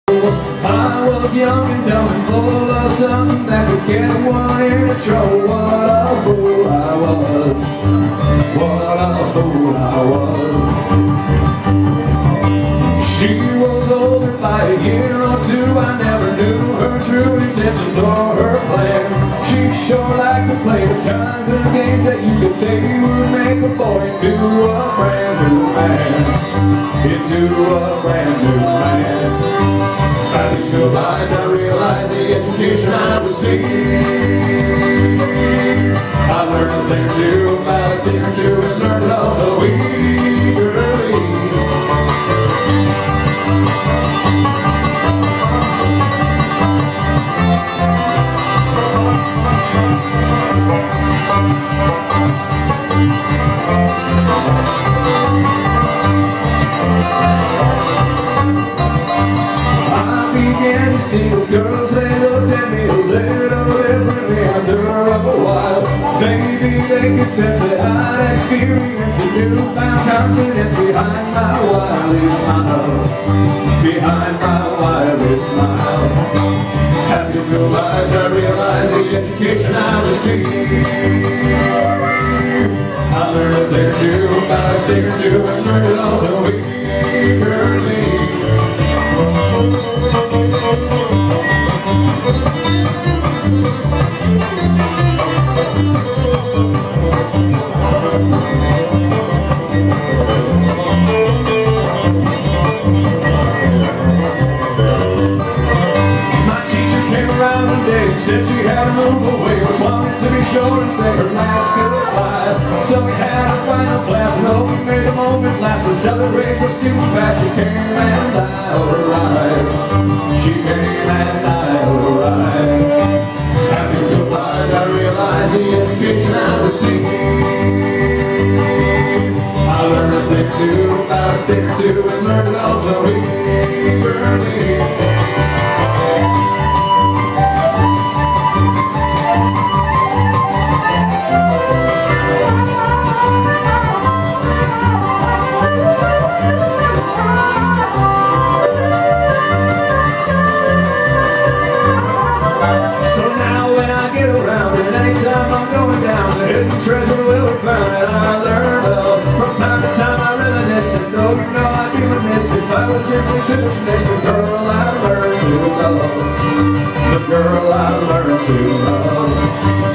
I was young and dumb and full of something that could get one in trouble. What a fool I was. What a fool I was. She was older by a year or two. I never knew her true intentions or her plans. She sure liked to play the kinds of games that you could say would make a boy into a brand new man. Into a brand new man. Having survived, I realized the education I received. I learned a thing or two about a thing or two, and learned it all so eagerly. See the girls, they looked at me a little differently after a while. Maybe they could sense that I'd experienced a newfound confidence behind my wily smile. Behind my wily smile. Happy to oblige, I realized the education I received. I learned a thing or two about a thing or two, and learned it all so eagerly. Said she had to move away, but wanted to be sure and say her last goodbye. So we had a final class, and oh, we made the moment last. With stellar grades of student fast, she came and I arrived. She came and I arrived. Having to oblige, I realized the education I received. I learned a thing or two about a thing or two, and learned it all so eagerly. Treasure will be found that I learned of. From time to time I reminisce, and though you know I'd be remiss if I was simply to dismiss the girl I learned to love. The girl I learned to love.